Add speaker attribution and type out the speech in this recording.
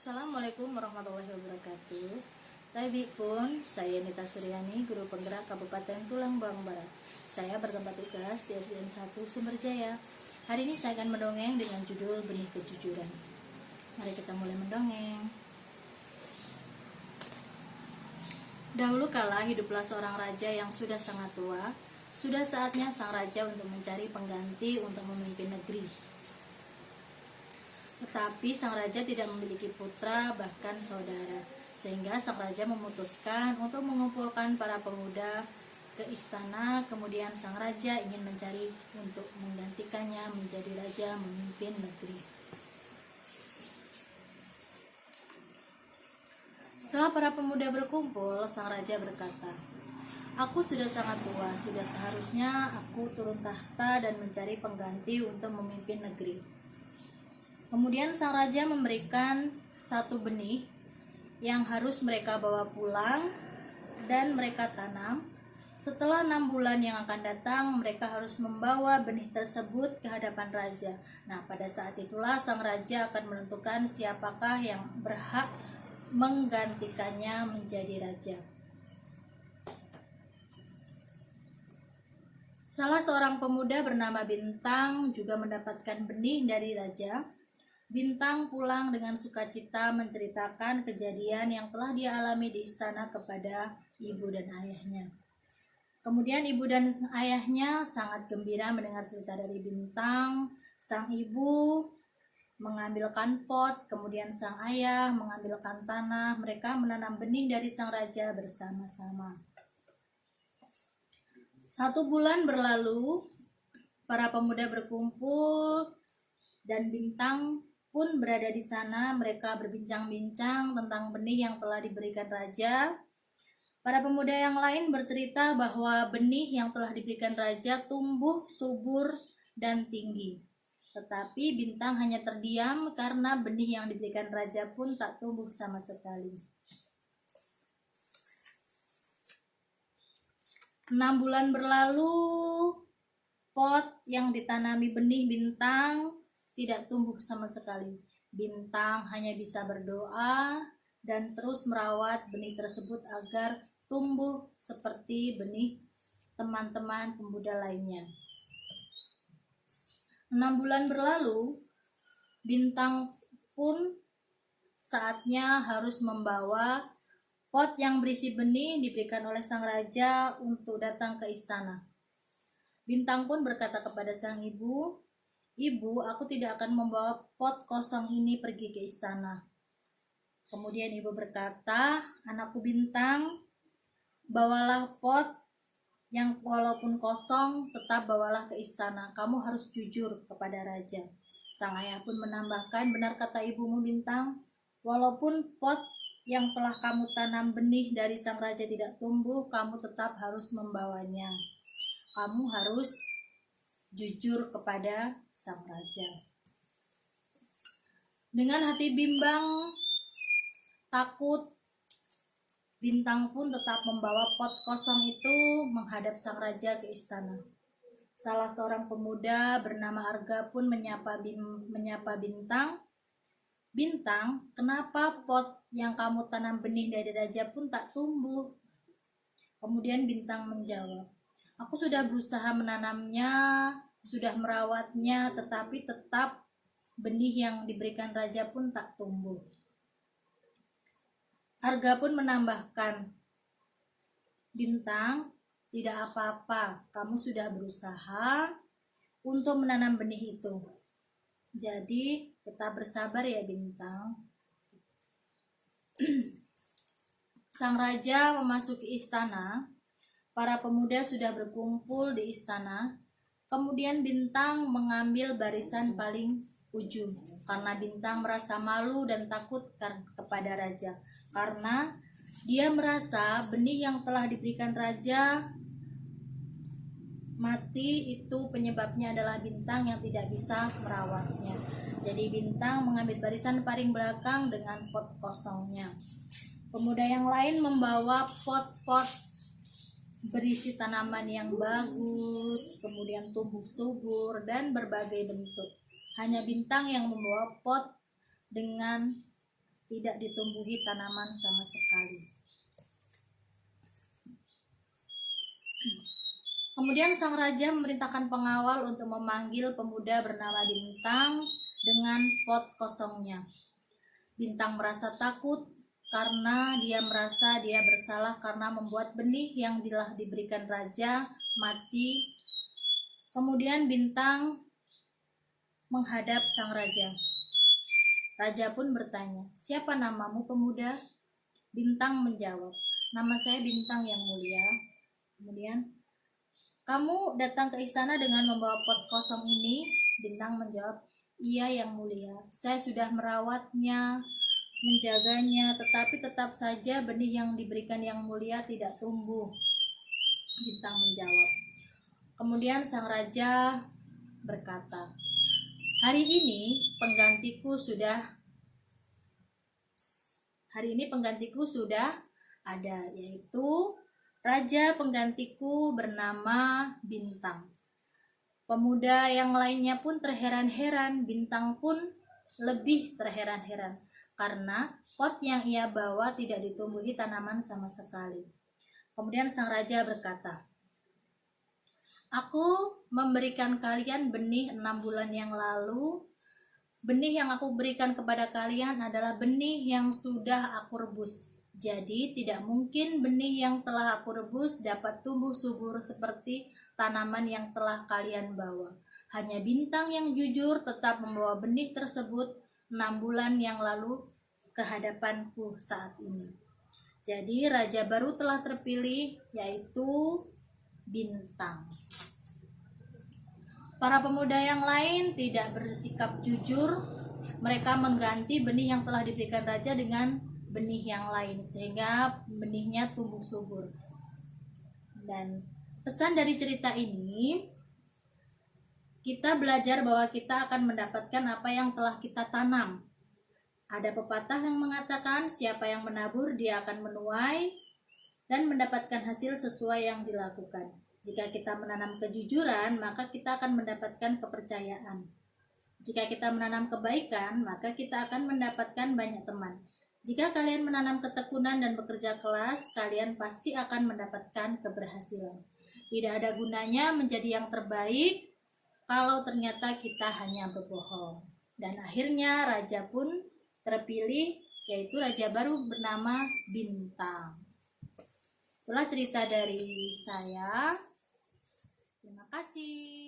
Speaker 1: Assalamualaikum warahmatullahi wabarakatuh. Tabi pun, saya Nita Suryani, Guru Penggerak Kabupaten Tulang Bawang Barat. Saya bertempat tugas di SDN 1 Sumberjaya. Hari ini saya akan mendongeng dengan judul Benih Kejujuran. Mari kita mulai mendongeng. Dahulu kala hiduplah seorang raja yang sudah sangat tua. Sudah saatnya sang raja untuk mencari pengganti untuk memimpin negeri. Tetapi sang raja tidak memiliki putra, bahkan saudara. Sehingga sang raja memutuskan untuk mengumpulkan para pemuda ke istana. Kemudian sang raja ingin mencari untuk menggantikannya menjadi raja memimpin negeri. Setelah para pemuda berkumpul, sang raja berkata, "Aku sudah sangat tua, sudah seharusnya aku turun tahta dan mencari pengganti untuk memimpin negeri." Kemudian sang raja memberikan satu benih yang harus mereka bawa pulang dan mereka tanam. Setelah 6 bulan yang akan datang, mereka harus membawa benih tersebut ke hadapan raja. Nah, pada saat itulah sang raja akan menentukan siapakah yang berhak menggantikannya menjadi raja. Salah seorang pemuda bernama Bintang juga mendapatkan benih dari raja. Bintang pulang dengan sukacita menceritakan kejadian yang telah dia alami di istana kepada ibu dan ayahnya. Kemudian ibu dan ayahnya sangat gembira mendengar cerita dari Bintang. Sang ibu mengambilkan pot, kemudian sang ayah mengambilkan tanah. Mereka menanam benih dari sang raja bersama-sama. 1 bulan berlalu, para pemuda berkumpul dan Bintang pun berada di sana. Mereka berbincang-bincang tentang benih yang telah diberikan raja. Para pemuda yang lain bercerita bahwa benih yang telah diberikan raja tumbuh subur dan tinggi. Tetapi Bintang hanya terdiam karena benih yang diberikan raja pun tak tumbuh sama sekali. 6 bulan berlalu, pot yang ditanami benih Bintang tidak tumbuh sama sekali. Bintang hanya bisa berdoa dan terus merawat benih tersebut agar tumbuh seperti benih teman-teman pemuda lainnya. 6 bulan berlalu, Bintang pun saatnya harus membawa pot yang berisi benih diberikan oleh sang raja untuk datang ke istana. Bintang pun berkata kepada sang ibu, "Ibu, aku tidak akan membawa pot kosong ini pergi ke istana." Kemudian ibu berkata, "Anakku Bintang, bawalah pot yang walaupun kosong tetap bawalah ke istana. Kamu harus jujur kepada raja." Sang ayah pun menambahkan, "Benar kata ibumu Bintang, walaupun pot yang telah kamu tanam benih dari sang raja tidak tumbuh, kamu tetap harus membawanya. Kamu harus jujur kepada sang raja." Dengan hati bimbang, takut, Bintang pun tetap membawa pot kosong itu menghadap sang raja ke istana. Salah seorang pemuda bernama Arga pun menyapa Bintang, "Bintang, kenapa pot yang kamu tanam benih dari raja pun tak tumbuh?" Kemudian Bintang menjawab, "Aku sudah berusaha menanamnya, sudah merawatnya, tetapi tetap benih yang diberikan raja pun tak tumbuh." Arga pun menambahkan, "Bintang, tidak apa-apa, kamu sudah berusaha untuk menanam benih itu. Jadi tetap bersabar ya Bintang." Sang raja memasuki istana. Para pemuda sudah berkumpul di istana. Kemudian Bintang mengambil barisan paling ujung karena Bintang merasa malu dan takut kepada raja, karena dia merasa benih yang telah diberikan raja mati, itu penyebabnya adalah Bintang yang tidak bisa merawatnya. Jadi Bintang mengambil barisan paling belakang dengan pot kosongnya. Pemuda yang lain membawa pot-pot berisi tanaman yang bagus, kemudian tumbuh subur dan berbagai bentuk. Hanya Bintang yang membawa pot dengan tidak ditumbuhi tanaman sama sekali. Kemudian sang raja memerintahkan pengawal untuk memanggil pemuda bernama Bintang dengan pot kosongnya. Bintang merasa takut karena dia merasa dia bersalah karena membuat benih yang telah diberikan raja mati. Kemudian Bintang menghadap sang raja. Raja pun bertanya, "Siapa namamu, pemuda?" Bintang menjawab, "Nama saya Bintang, yang mulia." Kemudian, "Kamu datang ke istana dengan membawa pot kosong ini?" Bintang menjawab, "Iya, yang mulia. Saya sudah merawatnya, menjaganya, tetapi tetap saja benih yang diberikan yang mulia tidak tumbuh." Bintang menjawab. Kemudian sang raja berkata, Hari ini penggantiku sudah ada, yaitu raja penggantiku bernama Bintang." Pemuda yang lainnya pun terheran-heran, Bintang pun lebih terheran-heran karena pot yang ia bawa tidak ditumbuhi tanaman sama sekali. Kemudian sang raja berkata, "Aku memberikan kalian benih 6 bulan yang lalu. Benih yang aku berikan kepada kalian adalah benih yang sudah aku rebus. Jadi tidak mungkin benih yang telah aku rebus dapat tumbuh subur seperti tanaman yang telah kalian bawa. Hanya Bintang yang jujur tetap membawa benih tersebut 6 bulan yang lalu ke hadapanku saat ini." Jadi raja baru telah terpilih, yaitu Bintang. Para pemuda yang lain tidak bersikap jujur. Mereka mengganti benih yang telah diberikan raja dengan benih yang lain sehingga benihnya tumbuh subur. Dan pesan dari cerita ini, kita belajar bahwa kita akan mendapatkan apa yang telah kita tanam. Ada pepatah yang mengatakan, siapa yang menabur dia akan menuai dan mendapatkan hasil sesuai yang dilakukan. Jika kita menanam kejujuran, maka kita akan mendapatkan kepercayaan. Jika kita menanam kebaikan, maka kita akan mendapatkan banyak teman. Jika kalian menanam ketekunan dan bekerja keras, kalian pasti akan mendapatkan keberhasilan. Tidak ada gunanya menjadi yang terbaik kalau ternyata kita hanya berbohong. Dan akhirnya raja pun terpilih, yaitu raja baru bernama Bintang. Itulah cerita dari saya. Terima kasih.